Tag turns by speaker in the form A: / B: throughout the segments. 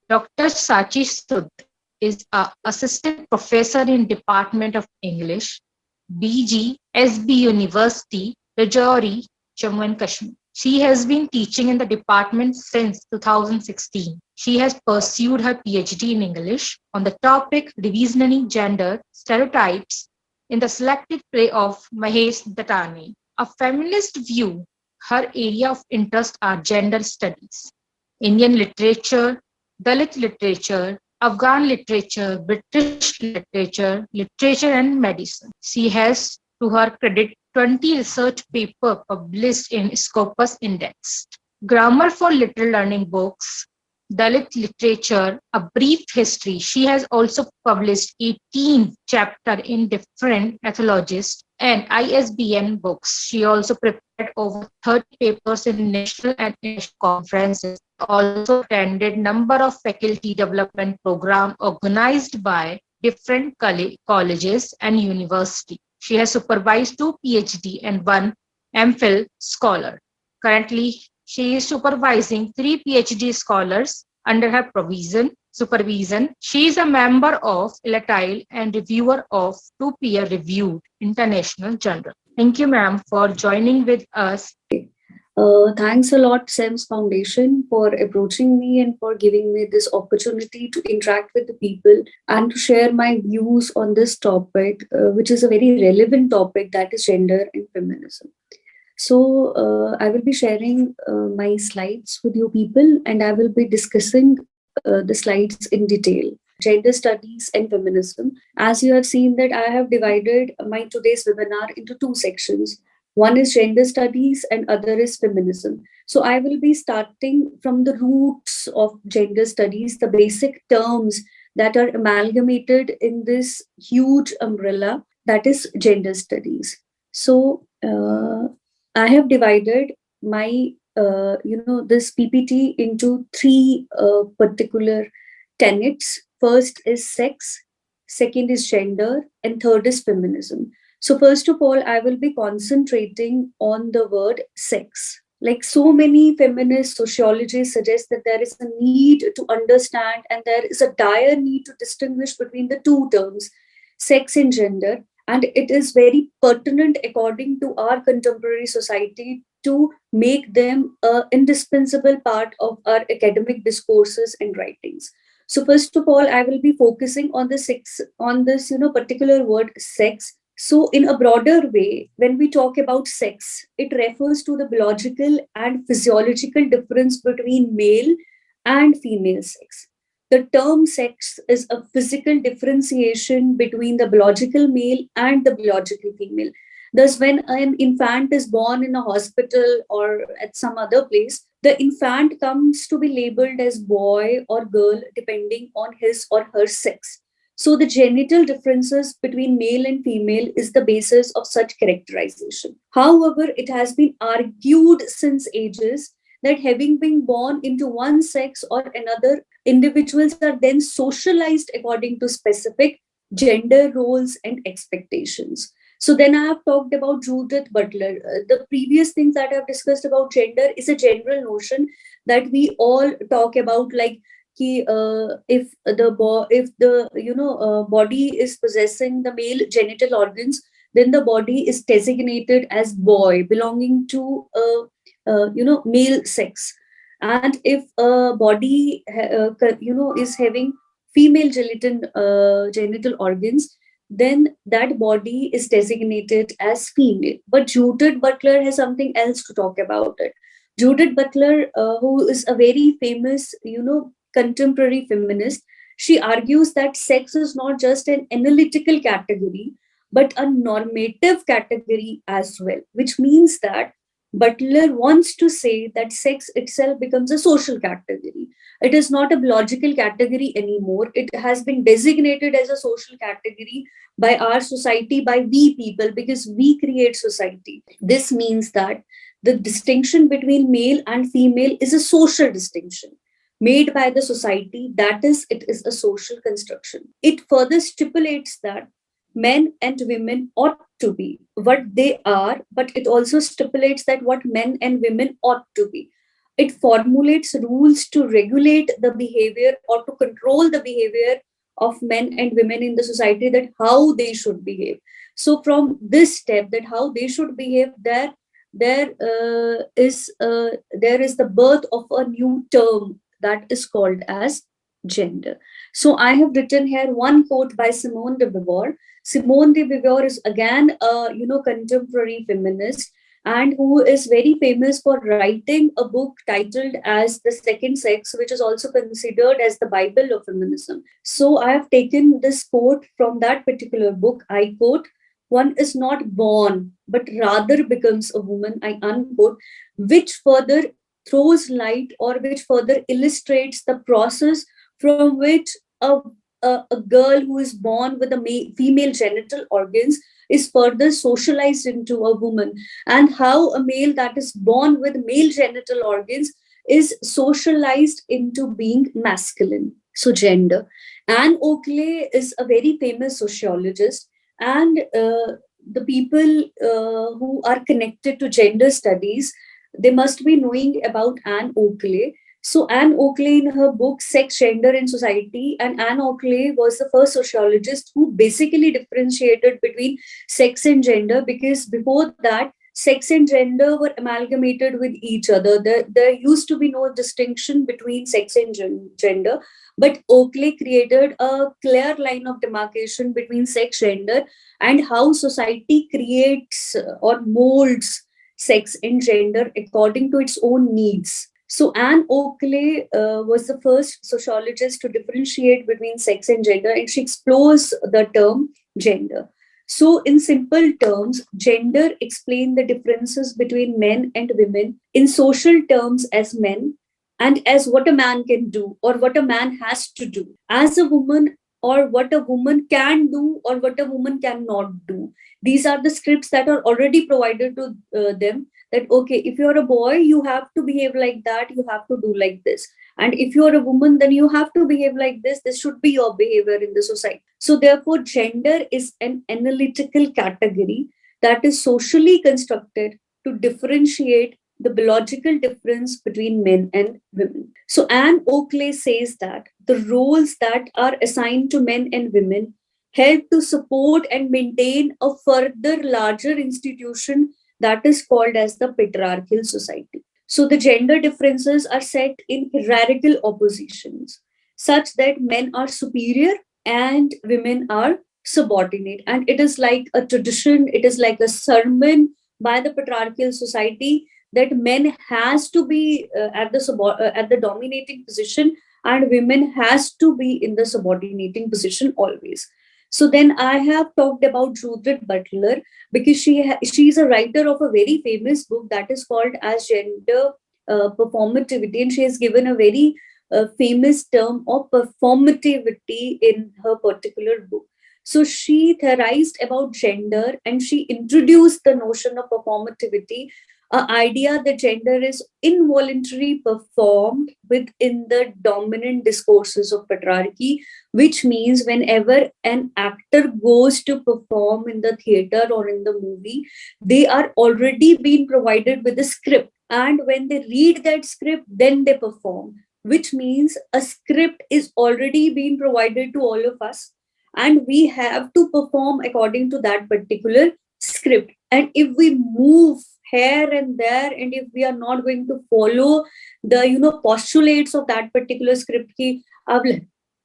A: Dr. Sachi Sud is an assistant professor in Department of English, BGSB University, Rajouri, Jammu and Kashmir. She has been teaching in the department since 2016. She has pursued her PhD in English on the topic Revisioning Gender Stereotypes in the selected play of Mahesh Dattani. A feminist view, her area of interest are gender studies, Indian literature, Dalit literature, Afghan literature, British literature and medicine. She has, to her credit, 20 research papers published in Scopus Index. Grammar for Little Learning Books, Dalit Literature, A Brief History. She has also published 18 chapters in different anthologies and ISBN books. She also prepared over 30 papers in national and international conferences. Also attended number of faculty development programs organized by different colleges and universities. She has supervised 2 PhD and 1 MPhil scholar. Currently, she is supervising 3 PhD scholars under her supervision. She is a member of Elatile and reviewer of 2 peer-reviewed international journals. Thank you, ma'am, for joining with us.
B: Thanks a lot, SEMS Foundation, for approaching me and for giving me this opportunity to interact with the people and to share my views on this topic, which is a very relevant topic, that is gender and feminism. So I will be sharing my slides with you people, and I will be discussing the slides in detail. Gender studies and feminism. As you have seen that I have divided my today's webinar into 2 sections. One is gender studies and other is feminism. So I will be starting from the roots of gender studies, the basic terms that are amalgamated in this huge umbrella that is gender studies. So I have divided my this PPT into 3 particular tenets. First is sex, second is gender, and third is feminism. So first of all, I will be concentrating on the word sex. Like so many feminist sociologists suggest that there is a need to understand and there is a dire need to distinguish between the 2 terms, sex and gender. And it is very pertinent according to our contemporary society to make them an indispensable part of our academic discourses and writings. So first of all, I will be focusing on this particular word sex. So in a broader way, when we talk about sex, it refers to the biological and physiological difference between male and female sex. The term sex is a physical differentiation between the biological male and the biological female. Thus, when an infant is born in a hospital or at some other place, the infant comes to be labeled as boy or girl depending on his or her sex. So the genital differences between male and female is the basis of such characterization. However, it has been argued since ages that having been born into one sex or another, individuals are then socialized according to specific gender roles and expectations. So then I have talked about Judith Butler. The previous things that I've discussed about gender is a general notion that we all talk about, like if the body is possessing the male genital organs, then the body is designated as boy, belonging to male sex. And if a body is having female genital organs, then that body is designated as female. But Judith Butler has something else to talk about it. Judith Butler, who is a very famous, contemporary feminist, she argues that sex is not just an analytical category, but a normative category as well, which means that Butler wants to say that sex itself becomes a social category. It is not a biological category anymore. It has been designated as a social category by our society, by we people, because we create society. This means that the distinction between male and female is a social distinction made by the society. That is, it is a social construction. It further stipulates that men and women ought to be what they are, but it also stipulates that what men and women ought to be. It formulates rules to regulate the behavior or to control the behavior of men and women in the society, that how they should behave. So from this step, that how they should behave, there is the birth of a new term that is called as gender. So I have written here one quote by Simone de Beauvoir. Simone de Beauvoir is again a contemporary feminist, and who is very famous for writing a book titled as The Second Sex, which is also considered as the Bible of feminism. So I have taken this quote from that particular book. I quote, "One is not born, but rather becomes a woman," I unquote, which further throws light, or which further illustrates the process from which a girl who is born with female genital organs is further socialized into a woman, and how a male that is born with male genital organs is socialized into being masculine. So, gender. Anne Oakley is a very famous sociologist, and the people who are connected to gender studies, they must be knowing about Anne Oakley. So Anne Oakley, in her book Sex, Gender and Society, and Anne Oakley was the first sociologist who basically differentiated between sex and gender, because before that, sex and gender were amalgamated with each other. There used to be no distinction between sex and gender, but Oakley created a clear line of demarcation between sex, gender, and how society creates or molds sex and gender according to its own needs. So Anne Oakley was the first sociologist to differentiate between sex and gender, and she explores the term gender. So, in simple terms, gender explains the differences between men and women in social terms as men, and as what a man can do or what a man has to do, as a woman, or what a woman can do or what a woman cannot do. These are the scripts that are already provided to them, that okay, if you're a boy, you have to behave like that, you have to do like this, and if you're a woman, then you have to behave like this should be your behavior in the society. So therefore, gender is an analytical category that is socially constructed to differentiate the biological difference between men and women. So Anne Oakley says that the roles that are assigned to men and women help to support and maintain a further larger institution that is called as the patriarchal society. So the gender differences are set in hierarchical oppositions, such that men are superior and women are subordinate. And it is like a tradition, it is like a sermon by the patriarchal society, that men has to be at the dominating position, and women has to be in the subordinating position always. So then I have talked about Judith Butler, because she's a writer of a very famous book that is called as Gender Performativity, and she has given a very famous term of performativity in her particular book. So she theorized about gender, and she introduced the notion of performativity, an idea that gender is involuntarily performed within the dominant discourses of patriarchy, which means whenever an actor goes to perform in the theater or in the movie, they are already being provided with a script. And when they read that script, then they perform, which means a script is already being provided to all of us, and we have to perform according to that particular script. And if we move here and there, and if we are not going to follow the postulates of that particular script, ki ab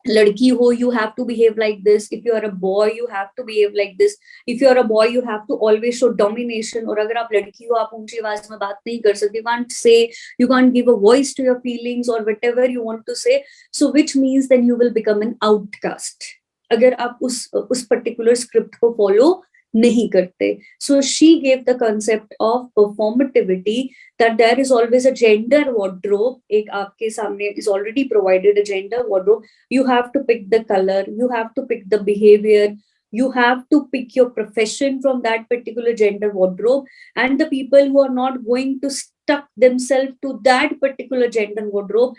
B: ladki ho, you have to behave like this. If you are a boy, you have to behave like this. If you are a boy, you have to always show domination. Or agar aap ladki ho, aap unchi awaaz mein baat nahi kar sakte. You can't say, you can't give a voice to your feelings or whatever you want to say. So which means then you will become an outcast अगर आप उस particular script को follow नहीं करते. So she gave the concept of performativity, that there is always a gender wardrobe. एक आपके सामने is already provided a gender wardrobe. You have to pick the color, you have to pick the behavior, you have to pick your profession from that particular gender wardrobe. And the people who are not going to stuck themselves to that particular gender wardrobe,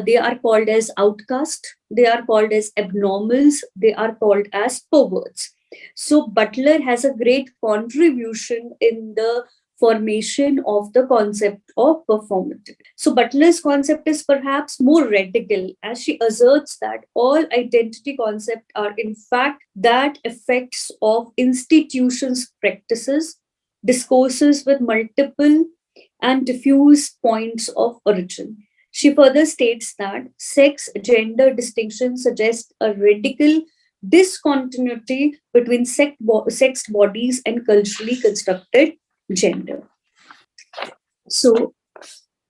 B: they are called as outcast, they are called as abnormals, they are called as perverts. So Butler has a great contribution in the formation of the concept of performative. So Butler's concept is perhaps more radical, as she asserts that all identity concepts are in fact that effects of institutions' practices, discourses with multiple and diffuse points of origin. She further states that sex gender distinction suggests a radical discontinuity between sexed bodies and culturally constructed gender. So,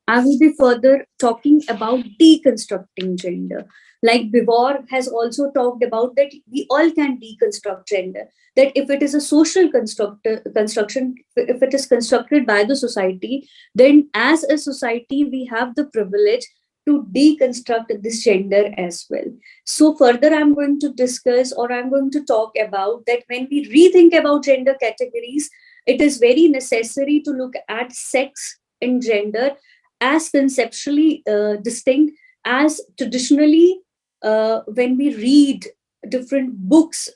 B: I will be further talking about deconstructing gender. Like Bivor has also talked about that we all can deconstruct gender. That if it is a social construction, if it is constructed by the society, then as a society we have the privilege to deconstruct this gender as well. So further, I'm going to discuss or I'm going to talk about that when we rethink about gender categories, it is very necessary to look at sex and gender as conceptually distinct as traditionally when we read different books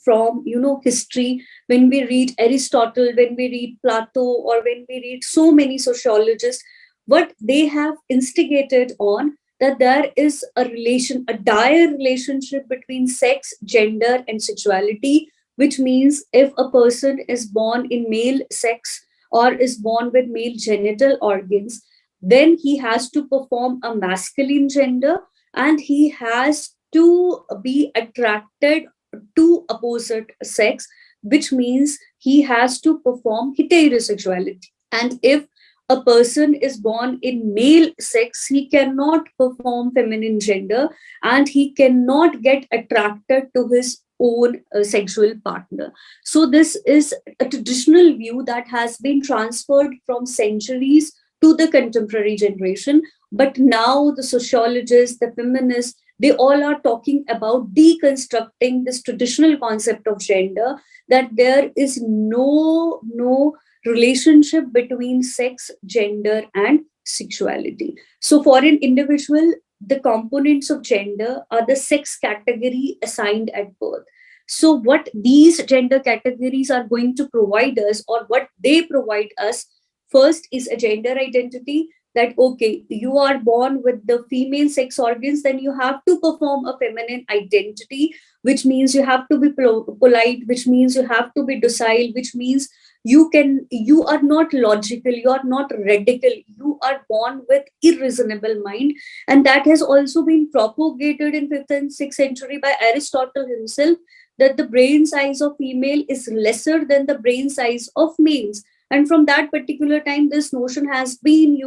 B: from history, when we read Aristotle, when we read Plato, or when we read so many sociologists, what they have instigated on that there is a dire relationship between sex, gender, and sexuality, which means if a person is born in male sex or is born with male genital organs, then he has to perform a masculine gender and he has to be attracted to opposite sex, which means he has to perform heterosexuality. And if a person is born in male sex, he cannot perform feminine gender and he cannot get attracted to his own sexual partner. So, this is a traditional view that has been transferred from centuries to the contemporary generation. But now, the sociologists, the feminists, they all are talking about deconstructing this traditional concept of gender, that there is no relationship between sex, gender, and sexuality. So, for an individual, the components of gender are the sex category assigned at birth. So, what these gender categories are going to provide us, or what they provide us, first is a gender identity. That okay, you are born with the female sex organs, then you have to perform a feminine identity, which means you have to be polite, which means you have to be docile, which means you are not logical, you are not radical, you are born with irreasonable mind. And that has also been propagated in 5th and 6th century by Aristotle himself, that the brain size of female is lesser than the brain size of males. And from that particular time this notion has been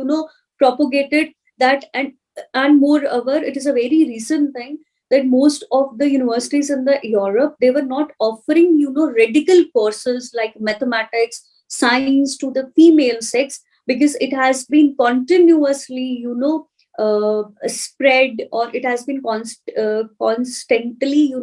B: propagated. That and moreover, it is a very recent thing that most of the universities in the Europe, they were not offering radical courses like mathematics, science to the female sex, because it has been continuously spread, or it has been constantly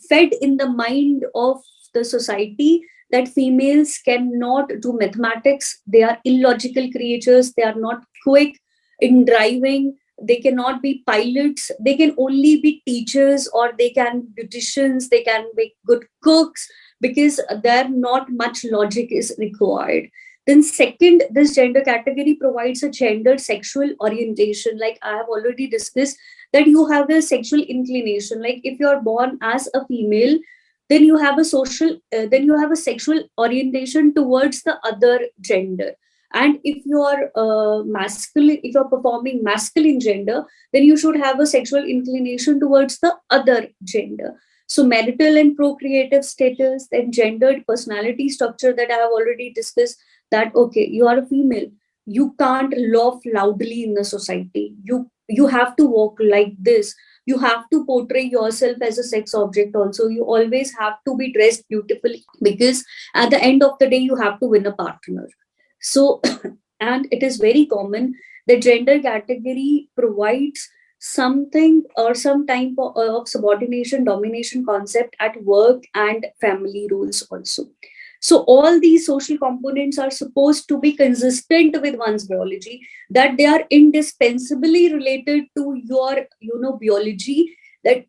B: fed in the mind of the society that females cannot do mathematics, they are illogical creatures, they are not quick in driving, they cannot be pilots, they can only be teachers, or they can be beauticians, they can be good cooks, because there not much logic is required. Then second, this gender category provides a gendered sexual orientation, like I have already discussed, that you have a sexual inclination. Like if you are born as a female, then you have a then you have a sexual orientation towards the other gender. And if you are masculine, if you are performing masculine gender, then you should have a sexual inclination towards the other gender. So marital and procreative status, then gendered personality structure that I have already discussed, that okay, you are a female, you can't laugh loudly in the society, you have to walk like this, you have to portray yourself as a sex object also, you always have to be dressed beautifully, because at the end of the day you have to win a partner. So and it is very common that gender category provides something or some type of subordination domination concept at work and family roles also. So all these social components are supposed to be consistent with one's biology, that they are indispensably related to your biology, that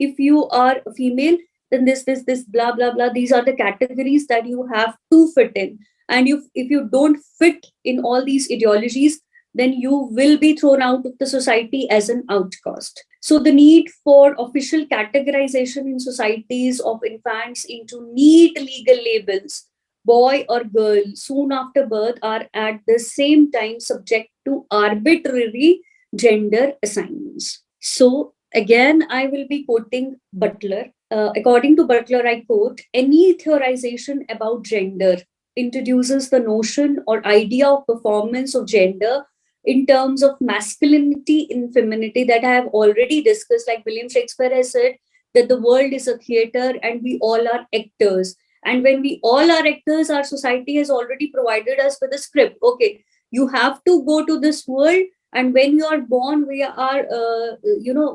B: if you are female, then this blah blah blah, these are the categories that you have to fit in. And if you don't fit in all these ideologies, then you will be thrown out of the society as an outcast. So the need for official categorization in societies of infants into neat legal labels, boy or girl, soon after birth, are at the same time subject to arbitrary gender assignments. So again, I will be quoting Butler. According to Butler, I quote, any theorization about gender introduces the notion or idea of performance of gender in terms of masculinity and femininity that I have already discussed. Like William Shakespeare has said that the world is a theater and we all are actors. And when we all are actors, our society has already provided us with a script. Okay, you have to go to this world, and when you are born, we are,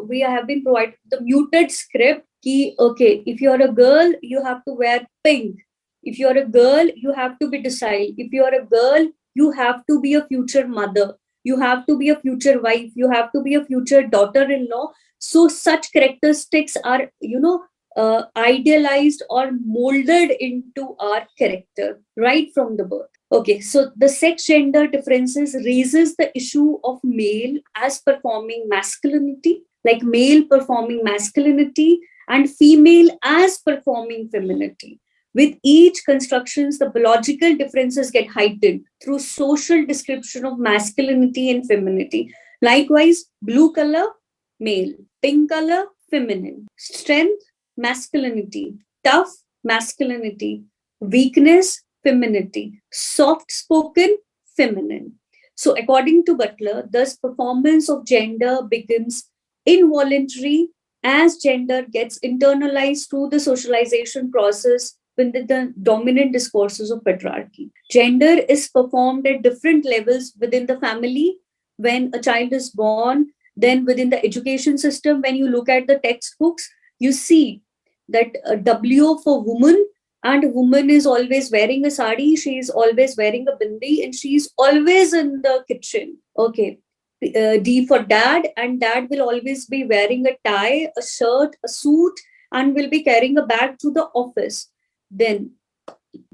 B: we have been provided the muted script. Ki, okay, if you are a girl, you have to wear pink. If you are a girl, you have to be docile. If you are a girl, you have to be a future mother. You have to be a future wife. You have to be a future daughter-in-law. So such characteristics are, idealized or molded into our character right from the birth. Okay, so the sex gender differences raises the issue of male as performing masculinity, like male performing masculinity, and female as performing femininity. With each constructions, the biological differences get heightened through social description of masculinity and femininity. Likewise, blue color, male, pink color, feminine, strength, masculinity, tough, masculinity, weakness, femininity, soft spoken, feminine. So, according to Butler, thus performance of gender becomes involuntary as gender gets internalized through the socialization process within the dominant discourses of patriarchy. Gender is performed at different levels within the family when a child is born, then within the education system. When you look at the textbooks, you see that W for woman, and woman is always wearing a sari, she is always wearing a bindi, and she is always in the kitchen. Okay. D for dad, and dad will always be wearing a tie, a shirt, a suit, and will be carrying a bag to the office. Then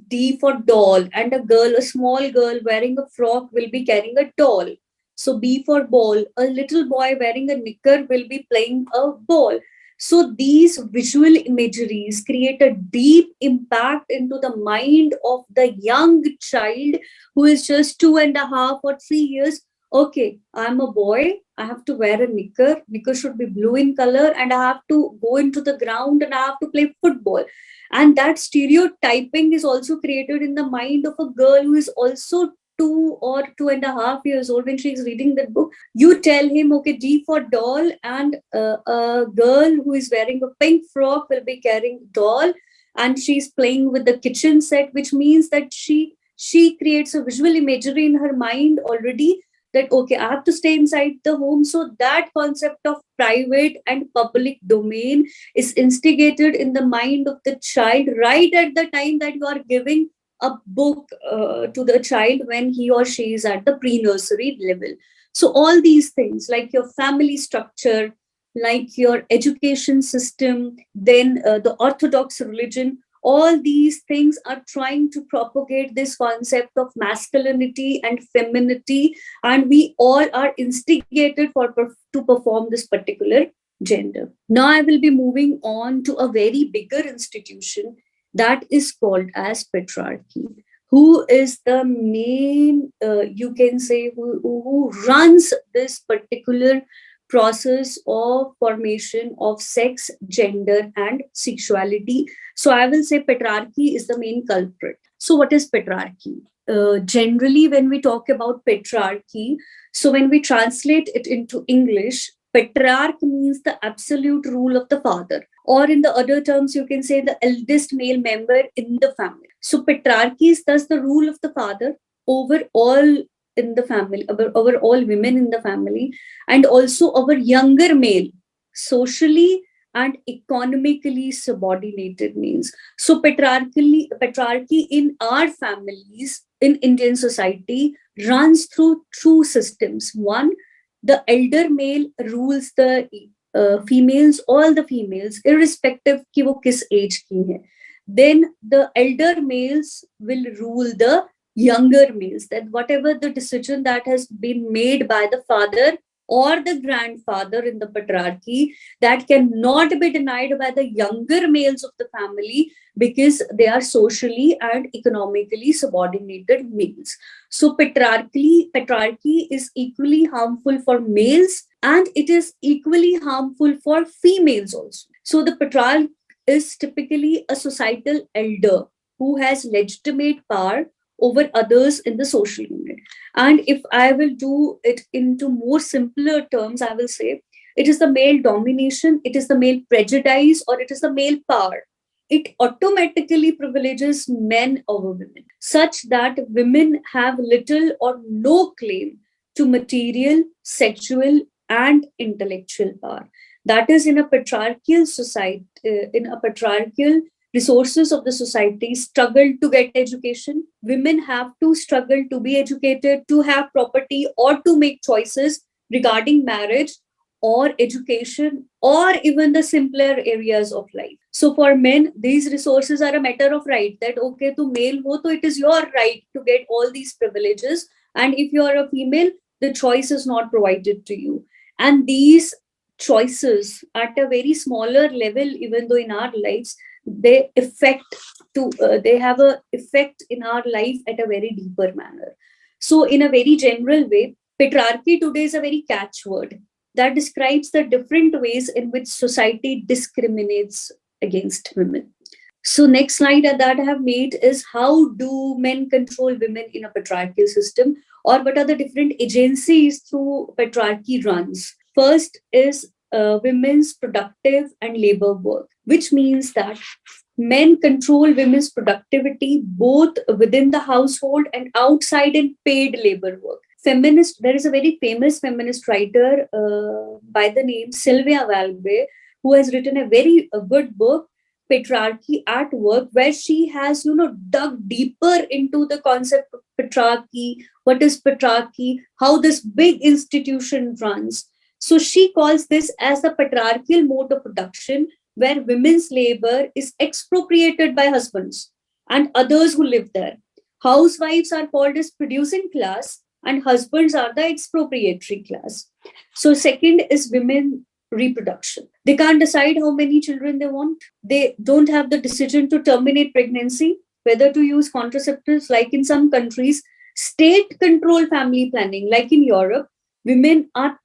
B: D for doll, and a girl, a small girl wearing a frock will be carrying a doll. So B for ball, a little boy wearing a knicker will be playing a ball. So these visual imageries create a deep impact into the mind of the young child who is just 2.5 or 3 years. Okay, I'm a boy. I have to wear a knicker. Knicker should be blue in color, and I have to go into the ground and I have to play football. And that stereotyping is also created in the mind of a girl who is also 2 or 2.5 years old. When she is reading that book, you tell him, okay, D for doll, and a girl who is wearing a pink frock will be carrying doll, and she's playing with the kitchen set, which means that she creates a visual imagery in her mind already, that okay, I have to stay inside the home. So that concept of private and public domain is instigated in the mind of the child right at the time that you are giving a book to the child, when he or she is at the pre-nursery level. So all these things, like your family structure, like your education system, then the orthodox religion, all these things are trying to propagate this concept of masculinity and femininity, and we all are instigated to perform this particular gender. Now I will be moving on to a very bigger institution that is called as patriarchy. Who is the main, you can say, who runs this particular process of formation of sex, gender, and sexuality? So I will say patriarchy is the main culprit. So what is patriarchy? Generally, when we talk about patriarchy, so when we translate it into English, patriarch means the absolute rule of the father, or in the other terms, you can say the eldest male member in the family. So patriarchy is thus the rule of the father over all in the family, over all women in the family, and also over younger male, socially and economically subordinated means. So patriarchy in our families in Indian society runs through two systems. One, the elder male rules the females, all the females, irrespective ki wo kis age ki hai. Then the elder males will rule the younger males, that whatever the decision that has been made by the father or the grandfather in the patriarchy, that cannot be denied by the younger males of the family, because they are socially and economically subordinated males. So patriarchy is equally harmful for males, and it is equally harmful for females also. So the patriarch is typically a societal elder who has legitimate power over others in the social unit. And if I will do it into more simpler terms, I will say it is the male domination, it is the male prejudice, or it is the male power. It automatically privileges men over women, such that women have little or no claim to material, sexual, and intellectual power. That is, in a patriarchal society, in a patriarchal resources of the society struggle to get education. Women have to struggle to be educated, to have property, or to make choices regarding marriage or education, or even the simpler areas of life. So for men, these resources are a matter of right, that okay, to male ho, so it is your right to get all these privileges. And if you are a female, the choice is not provided to you. And these choices at a very smaller level, even though in our lives, they have a effect in our life at a very deeper manner. So in a very general way, patriarchy today is a very catchword that describes the different ways in which society discriminates against women. So next slide that I have made is, how do men control women in a patriarchal system, or what are the different agencies through patriarchy runs. First is women's productive and labor work, which means that men control women's productivity both within the household and outside in paid labor work. There is a very famous feminist writer by the name Sylvia Valbe, who has written a good book, Patriarchy at Work, where she has, dug deeper into the concept of patriarchy, what is patriarchy, how this big institution runs. So she calls this as the patriarchal mode of production, where women's labor is expropriated by husbands and others who live there. Housewives are called as producing class, and husbands are the expropriatory class. So second is women reproduction. They can't decide how many children they want. They don't have the decision to terminate pregnancy, whether to use contraceptives. Like in some countries, state control family planning, like in Europe, women are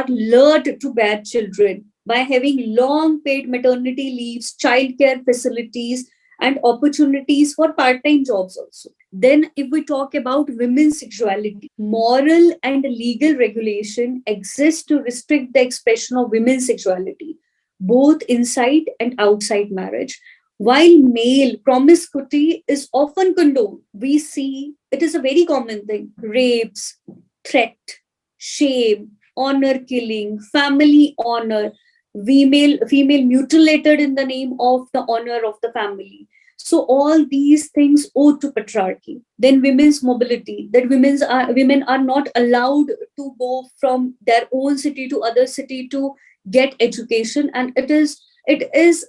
B: lured to bear children by having long paid maternity leaves, childcare facilities, and opportunities for part time jobs also. Then, if we talk about women's sexuality, moral and legal regulation exists to restrict the expression of women's sexuality, both inside and outside marriage. While male promiscuity is often condoned, we see it is a very common thing: rapes, threat, shame, honor killing, family honor, female mutilated in the name of the honor of the family. So all these things owe to patriarchy. Then women's mobility, that women are not allowed to go from their own city to other city to get education, and it is it is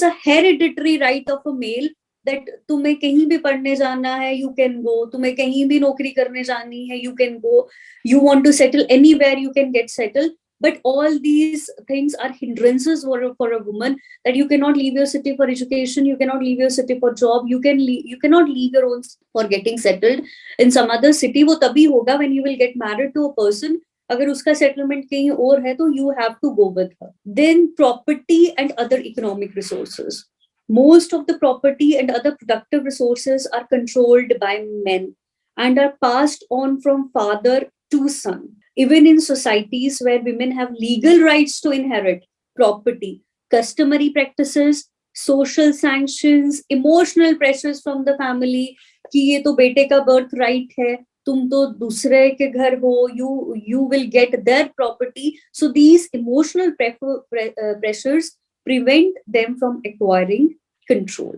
B: a hereditary right of a male, that तुम्हें कहीं भी पढ़ने जाना है, you can go. तुम्हें कहीं भी नौकरी करने जानी है, you can go. You want to settle anywhere, you can get settled. But all these things are hindrances for a woman, that you cannot leave your city for education, you cannot leave your city for job, you cannot leave your own for getting settled in some other city. वो तभी होगा when you will get married to a person. अगर उसका settlement कहीं और है, तो you have to go with her. Then property and other economic resources. Most of the property and other productive resources are controlled by men and are passed on from father to son. Even in societies where women have legal rights to inherit property, customary practices, social sanctions, emotional pressures from the family, कि ये तो बेटे का birth right है, तुम तो दूसरे के घर हो, you will get their property. So these emotional pressures prevent them from acquiring control.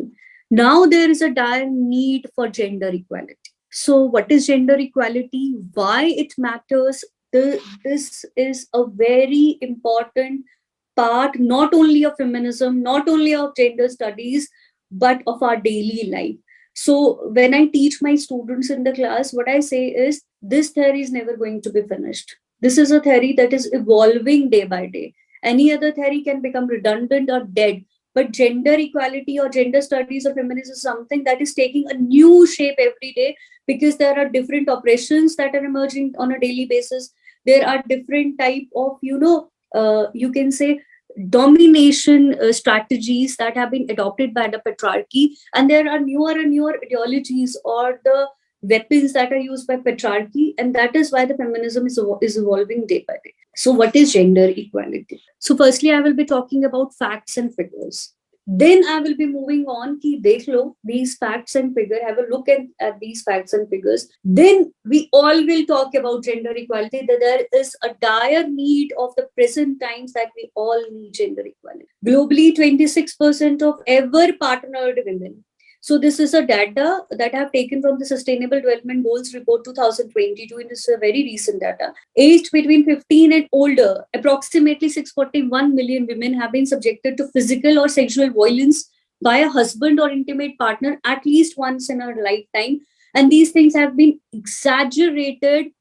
B: Now there is a dire need for gender equality. So what is gender equality? Why it matters? This is a very important part, not only of feminism, not only of gender studies, but of our daily life. So when I teach my students in the class, what I say is this theory is never going to be finished. This is a theory that is evolving day by day. Any other theory can become redundant or dead, but gender equality or gender studies or feminism is something that is taking a new shape every day, because there are different oppressions that are emerging on a daily basis. There are different type of, you can say, domination strategies that have been adopted by the patriarchy, and there are newer and newer ideologies or the weapons that are used by patriarchy, and that is why the feminism is evolving day by day. So what is gender equality? So firstly, I will be talking about facts and figures. Then I will be moving on ki dekh lo, these facts and figure, have a look at these facts and figures. Then we all will talk about gender equality, that there is a dire need of the present times, that we all need gender equality. Globally, 26% of ever partnered women. So this is a data that I have taken from the Sustainable Development Goals Report 2022, and this is a very recent data. Aged between 15 and older, approximately 641 million women have been subjected to physical or sexual violence by a husband or intimate partner at least once in a lifetime. And these things have been exaggerated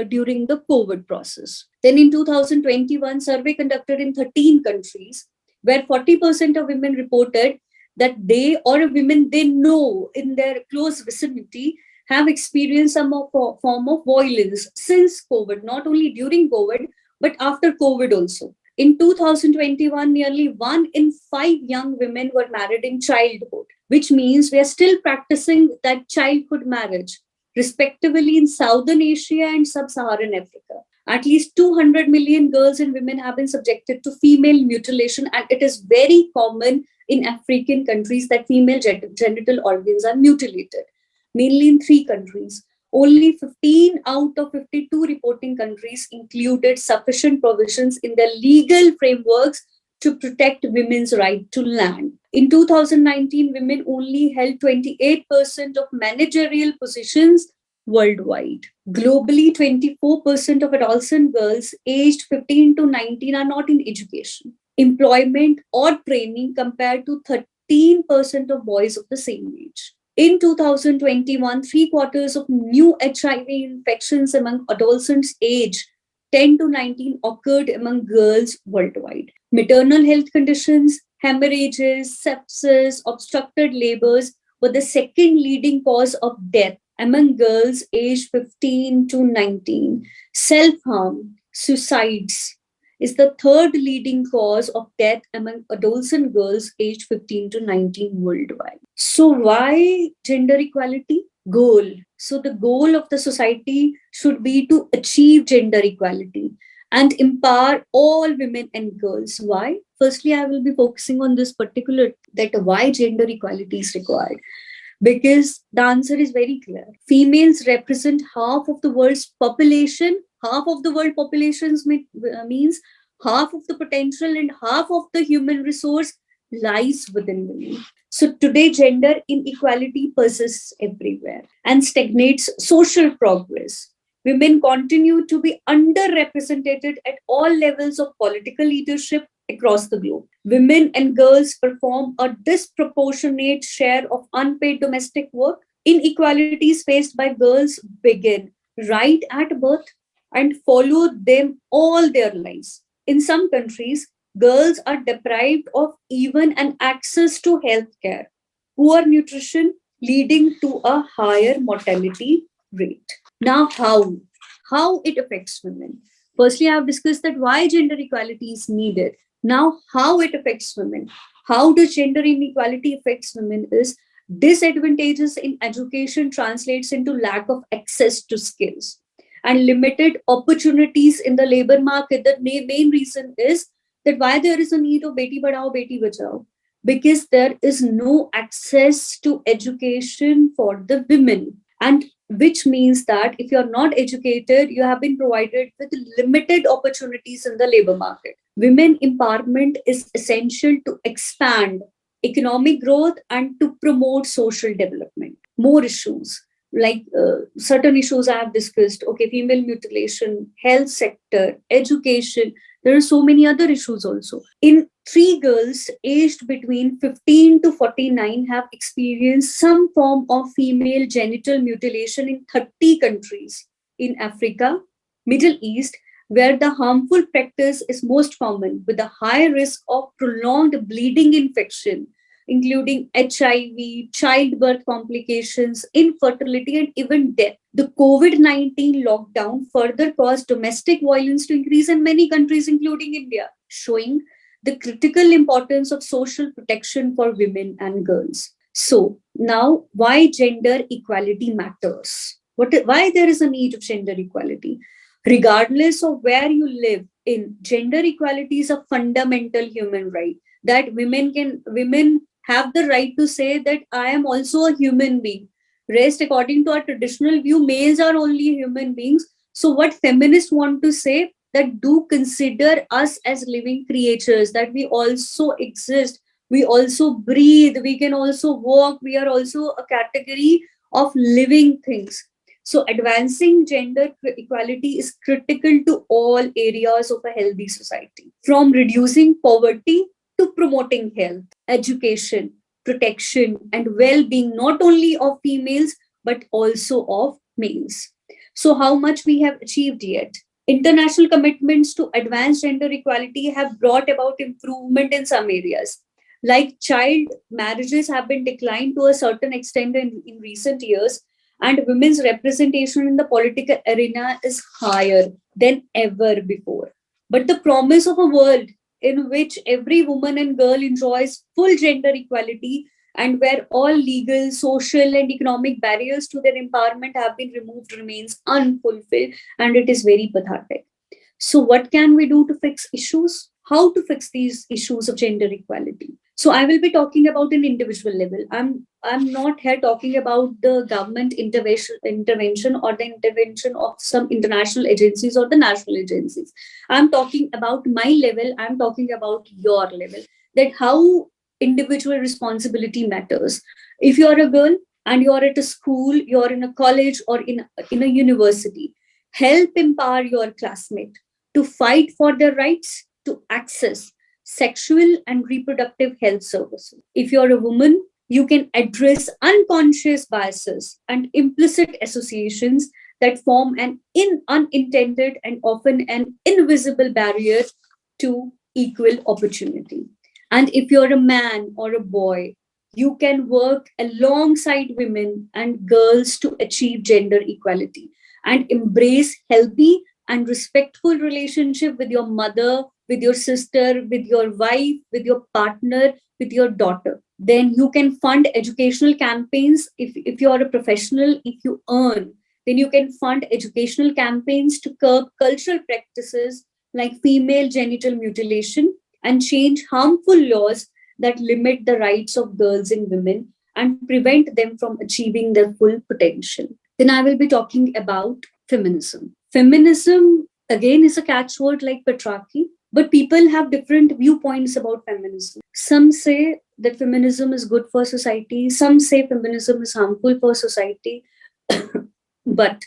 B: during the COVID process. Then in 2021, survey conducted in 13 countries, where 40% of women reported that they or a women they know in their close vicinity have experienced some form of violence since COVID, not only during COVID, but after COVID also. In 2021, nearly 1 in 5 young women were married in childhood, which means we are still practicing that childhood marriage, respectively in Southern Asia and Sub Saharan Africa. At least 200 million girls and women have been subjected to female mutilation, and it is very common in African countries that female genital organs are mutilated, mainly in 3 countries. Only 15 out of 52 reporting countries included sufficient provisions in their legal frameworks to protect women's right to land. In 2019, women only held 28% of managerial positions worldwide. Globally, 24% of adolescent girls aged 15 to 19 are not in education, employment, or training, compared to 13% of boys of the same age. In 2021, three quarters of new HIV infections among adolescents aged 10 to 19 occurred among girls worldwide. Maternal health conditions, hemorrhages, sepsis, obstructed labors were the second leading cause of death among girls aged 15 to 19. Self harm, suicides, is the third leading cause of death among adolescent girls aged 15 to 19 worldwide. So, why gender equality? Goal. So, the goal of the society should be to achieve gender equality and empower all women and girls. Why? Firstly, I will be focusing on this particular, that why gender equality is required, because the answer is very clear. Females represent half of the world's population. Half of the world populations means half of the potential and half of the human resource lies within women. So today, gender inequality persists everywhere and stagnates social progress. Women continue to be underrepresented at all levels of political leadership across the globe. Women and girls perform a disproportionate share of unpaid domestic work. Inequalities faced by girls begin right at birth and follow them all their lives. In some countries, girls are deprived of even an access to healthcare, poor nutrition, leading to a higher mortality rate. Now, how? How it affects women? Firstly, I have discussed that why gender equality is needed. Now, how it affects women? How does gender inequality affects women is disadvantages in education translates into lack of access to skills and limited opportunities in the labor market. The main reason is that why there is a need of beti padhao, beti bachao, because there is no access to education for the women, and which means that if you're not educated, you have been provided with limited opportunities in the labor market. Women empowerment is essential to expand economic growth and to promote social development. More issues like certain issues I have discussed, okay, female mutilation, health sector, education, There are so many other issues also. In three girls aged between 15 to 49 have experienced some form of female genital mutilation in 30 countries in Africa, Middle East, where the harmful practice is most common, with a high risk of prolonged bleeding infection, including HIV, childbirth complications, infertility, and even death. The COVID 19 lockdown further caused domestic violence to increase in many countries, including India, showing the critical importance of social protection for women and girls. So, now why gender equality matters? Why there is a need of gender equality? Regardless of where you live in, gender equality is a fundamental human right that women have the right to say that I am also a human being. Rest, according to our traditional view, males are only human beings. So what feminists want to say, that do consider us as living creatures, that we also exist, we also breathe, we can also walk, we are also a category of living things. So advancing gender equality is critical to all areas of a healthy society, from reducing poverty to promoting health, education, protection, and well being, not only of females, but also of males. So, how much we have achieved yet? International commitments to advance gender equality have brought about improvement in some areas. Like child marriages have been declined to a certain extent in recent years, and women's representation in the political arena is higher than ever before. But the promise of a world in which every woman and girl enjoys full gender equality and where all legal, social, and economic barriers to their empowerment have been removed remains unfulfilled, and it is very pathetic. So, what can we do to fix issues? How to fix these issues of gender equality? So, I will be talking about an individual level. I'm not here talking about the government intervention or the intervention of some international agencies or the national agencies. I'm talking about my level. I'm talking about your level. That how individual responsibility matters. If you're a girl and you're at a school, you're in a college or in a university, help empower your classmate to fight for their rights to access sexual and reproductive health services. If you're a woman, you can address unconscious biases and implicit associations that form an unintended and often an invisible barrier to equal opportunity. And if you're a man or a boy, you can work alongside women and girls to achieve gender equality and embrace healthy and respectful relationship with your mother, with your sister, with your wife, with your partner, with your daughter. Then you can fund educational campaigns. If you're a professional, if you earn, then you can fund educational campaigns to curb cultural practices like female genital mutilation and change harmful laws that limit the rights of girls and women and prevent them from achieving their full potential. Then I will be talking about feminism. Feminism, again, is a catchword like patriarchy, but people have different viewpoints about feminism. Some say that feminism is good for society, some say feminism is harmful for society. But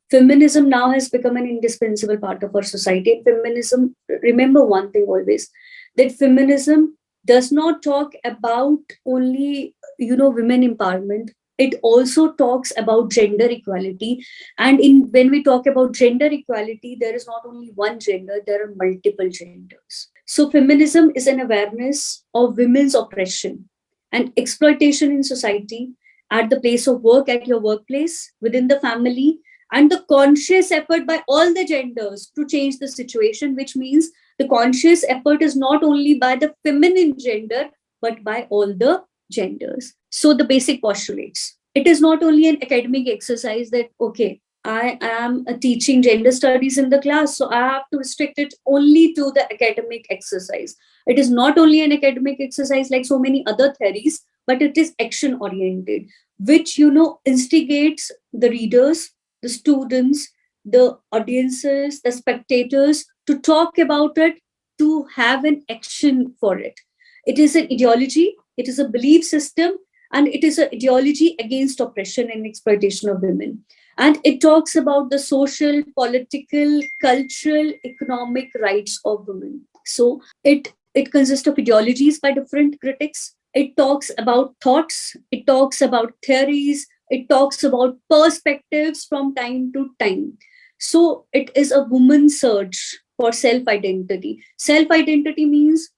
B: feminism now has become an indispensable part of our society. And feminism, remember one thing always, that feminism does not talk about only, women empowerment. It also talks about gender equality. And when we talk about gender equality, there is not only one gender, there are multiple genders. So feminism is an awareness of women's oppression and exploitation in society, at the place of work, at your workplace, within the family, and the conscious effort by all the genders to change the situation, which means the conscious effort is not only by the feminine gender, but by all the genders. So the basic postulates. It is not only an academic exercise that, okay, I am teaching gender studies in the class, so I have to restrict it only to the academic exercise. It is not only an academic exercise like so many other theories, but it is action oriented, which, instigates the readers, the students, the audiences, the spectators to talk about it, to have an action for it. It is an ideology, it is a belief system, and it is an ideology against oppression and exploitation of women. And it talks about the social, political, cultural, economic rights of women. So it consists of ideologies by different critics. It talks about thoughts, it talks about theories, it talks about perspectives from time to time. So it is a woman's search for self identity. Self identity means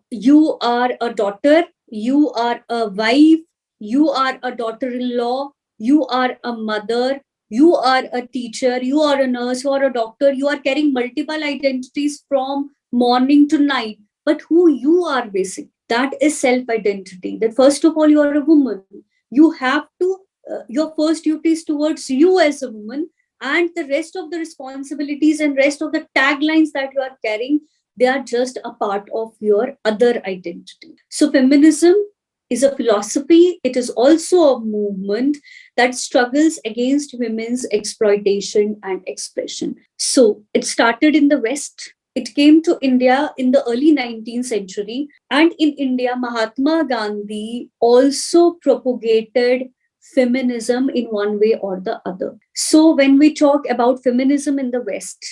B: you are a daughter, you are a wife, you are a daughter in law, you are a mother, you are a teacher, you are a nurse, you are a doctor, you are carrying multiple identities from morning to night. But who you are basic, that is self identity. That first of all, you are a woman. You have to, your first duty is towards you as a woman, and the rest of the responsibilities and rest of the taglines that you are carrying, they are just a part of your other identity. So feminism is a philosophy, it is also a movement that struggles against women's exploitation and expression. So it started in the West. It came to India in the early 19th century. And in India, Mahatma Gandhi also propagated feminism in one way or the other. So when we talk about feminism in the West,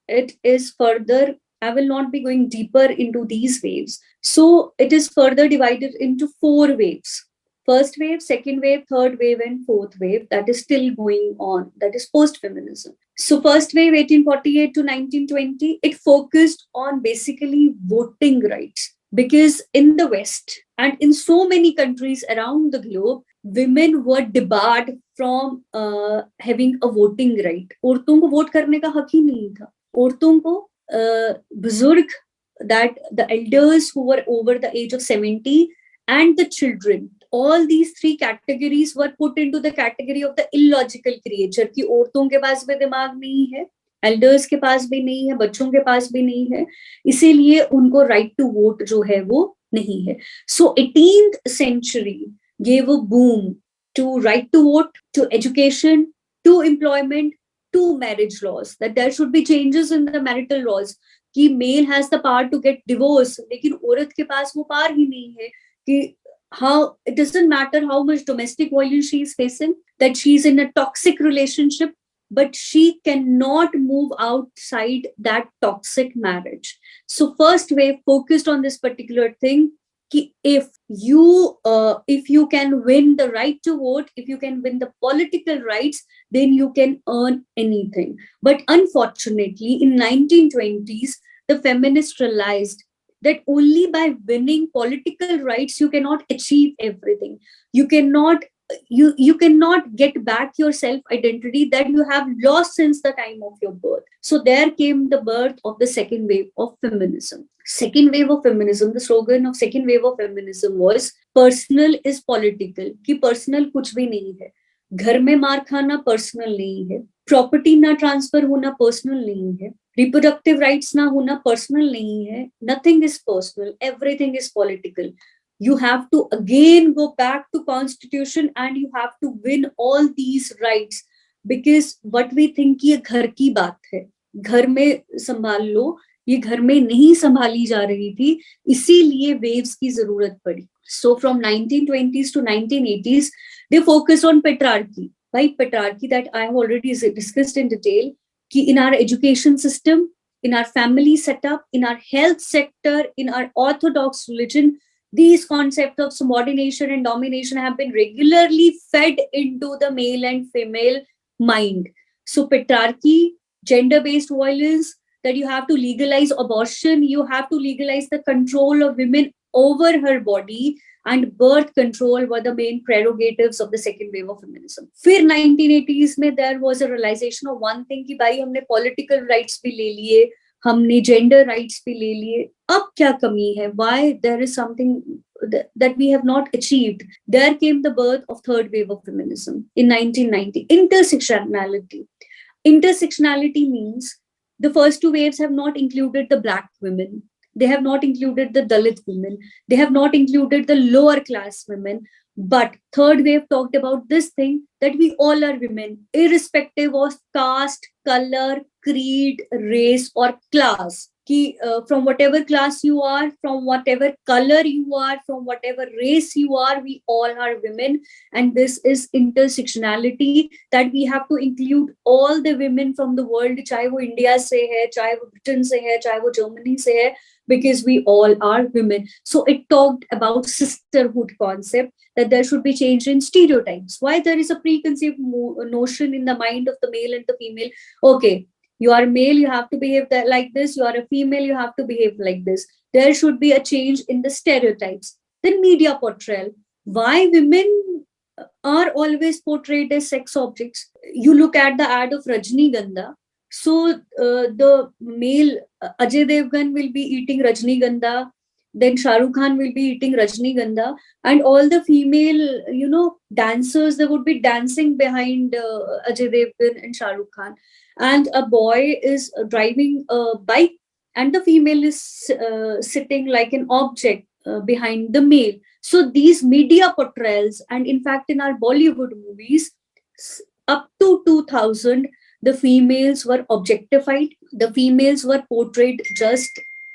B: it is further, I will not be going deeper into these waves. So it is further divided into four waves. First wave, second wave, third wave, and fourth wave that is still going on. That is post feminism. So, first wave, 1848 to 1920, it focused on basically voting rights. Because in the West and in so many countries around the globe, women were debarred from having a voting right. औरतों को vote करने का हक ही नहीं था. औरतों को बुजुर्ग, that the elders who were over the age of 70, and the children, all these three categories were put into the category of the illogical creature कि औरतों के पास भी दिमाग नहीं है, एल्डर्स के पास भी नहीं है, बच्चों के पास भी नहीं है, इसीलिए उनको राइट टू वोट जो है वो नहीं है. सो 18th century gave a boom to right to vote, to education, to employment, to marriage laws, that there should be changes in the marital laws कि male has the power to get divorce, लेकिन औरत के पास वो power ही नहीं है कि how it doesn't matter how much domestic violence she is facing, that she is in a toxic relationship, but she cannot move outside that toxic marriage. So first wave focused on this particular thing कि if you can win the right to vote, if you can win the political rights, then you can earn anything. But unfortunately in 1920s the feminists realized that only by winning political rights you cannot achieve everything. You cannot get back your self identity that you have lost since the time of your birth. So there came the birth of the second wave of feminism. Second wave of feminism, the slogan of second wave of feminism was personal is political. कि personal कुछ भी नहीं है, घर में मार खाना personal नहीं है, प्रॉपर्टी ना ट्रांसफर होना पर्सनल नहीं है, रिप्रोडक्टिव राइट्स ना होना पर्सनल नहीं है, nothing is personal, everything is political. You have to again go back to constitution and you have to win all these rights, because what we think ये घर की बात है, घर में संभाल लो, ये घर में नहीं संभाली जा रही थी, इसीलिए waves की जरूरत पड़ी. So from 1920s to 1980s they focused on patriarchy. By patriarchy that I have already discussed in detail, कि in our education system, in our family setup, in our health sector, in our orthodox religion, these concepts of subordination and domination have been regularly fed into the male and female mind. So patriarchy, gender-based violence, that you have to legalize abortion, you have to legalize the control of women over her body, and birth control were the main prerogatives of the second wave of feminism. फिर 1980s में there was a realization of one thing कि भाई हमने political rights भी ले लिए, हमने gender rights भी ले लिए, अब क्या कमी है? Why there is something that we have not achieved? There came the birth of third wave of feminism in 1990. Intersectionality. Intersectionality means the first two waves have not included the black women. They have not included the Dalit women. They have not included the lower class women. But third wave talked about this thing that we all are women, irrespective of caste, color, creed, race, or class. from whatever class you are, from whatever color you are, from whatever race you are, we all are women. And this is intersectionality, that we have to include all the women from the world, chahe wo India se hai, chahe wo Britain se hai, chahe wo Germany se hai, because we all are women. So it talked about sisterhood concept, that there should be change in stereotypes. Why there is a preconceived notion in the mind of the male and the female? Okay, you are male, you have to behave like this. You are a female, you have to behave like this. There should be a change in the stereotypes. Then media portrayal. Why women are always portrayed as sex objects? You look at the ad of Rajnigandha. So the male Ajay Devgan will be eating Rajnigandha. Then Shah Rukh Khan will be eating Rajnigandha, and all the female, dancers, they would be dancing behind Ajay Devgan and Shah Rukh Khan. And a boy is driving a bike, and the female is sitting like an object behind the male. So these media portrayals, and in fact in our Bollywood movies, up to 2000, the females were objectified. The females were portrayed just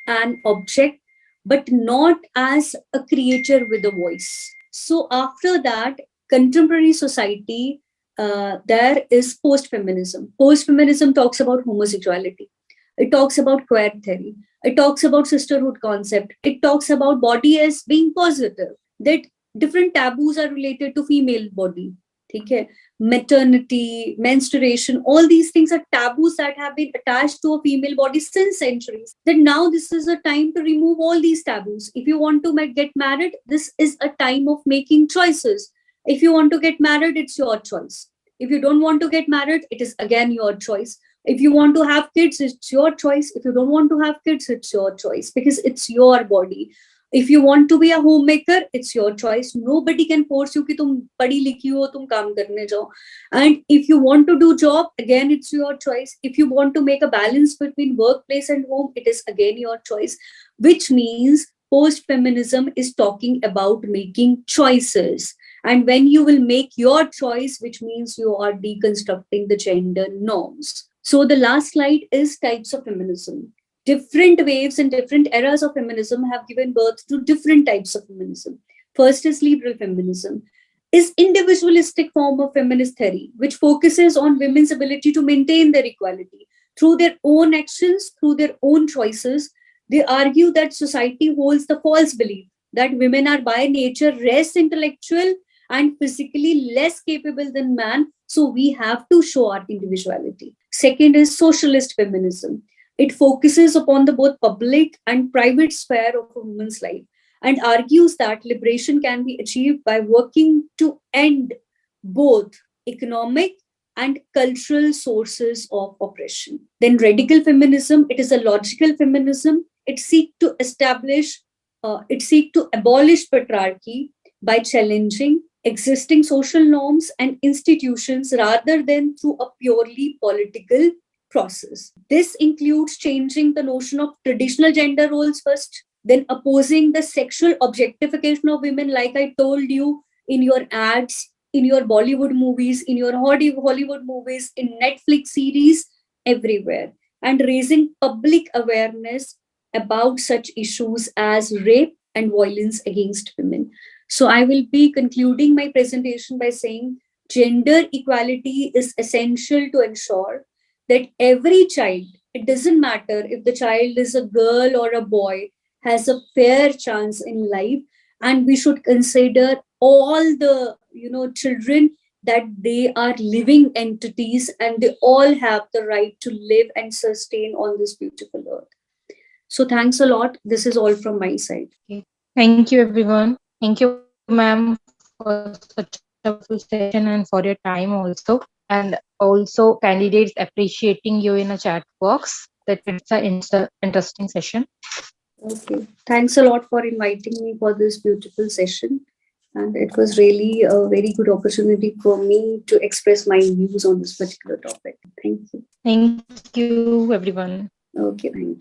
B: an object, but not as a creature with a voice. So after that, contemporary society, there is post-feminism. Post-feminism talks about homosexuality. It talks about queer theory. It talks about sisterhood concept. It talks about body as being positive. That different taboos are related to female body. Okay? Maternity, menstruation, all these things are taboos that have been attached to a female body since centuries. Then now this is a time to remove all these taboos. If you want to get married, this is a time of making choices. If you want to get married, it's your choice. If you don't want to get married, it is again your choice. If you want to have kids, it's your choice. If you don't want to have kids, it's your choice, because it's your body. If you want to be a homemaker, it's your choice. Nobody can force you कि तुम पढ़ी लिखी हो, तुम काम करने जाओ. And if you want to do job, again, it's your choice. If you want to make a balance between workplace and home, it is again your choice. Which means post-feminism is talking about making choices. And when you will make your choice, which means you are deconstructing the gender norms. So the last slide is types of feminism. Different waves and different eras of feminism have given birth to different types of feminism. First is liberal feminism, is individualistic form of feminist theory, which focuses on women's ability to maintain their equality through their own actions, through their own choices. They argue that society holds the false belief that women are by nature less intellectual and physically less capable than man, so we have to show our individuality. Second is socialist feminism. It focuses upon the both public and private sphere of a woman's life and argues that liberation can be achieved by working to end both economic and cultural sources of oppression. Then radical feminism, it is a logical feminism. It seeks to abolish patriarchy by challenging existing social norms and institutions rather than through a purely political process. This includes changing the notion of traditional gender roles first, then opposing the sexual objectification of women, like I told you, in your ads, in your Bollywood movies, in your Hollywood movies, in Netflix series, everywhere, and raising public awareness about such issues as rape and violence against women. So I will be concluding my presentation by saying gender equality is essential to ensure that every child, it doesn't matter if the child is a girl or a boy, has a fair chance in life. And we should consider all the children, that they are living entities and they all have the right to live and sustain on this beautiful earth. So thanks a lot. This is all from my side.
A: Okay. Thank you, everyone. Thank you, ma'am, for such a wonderful session and for your time also. And also, candidates appreciating you in a chat box. That it's an interesting session.
B: Okay. Thanks a lot for inviting me for this beautiful session. And it was really a very good opportunity for me to express my views on this particular topic. Thank you.
A: Thank you, everyone.
B: Okay, thank you.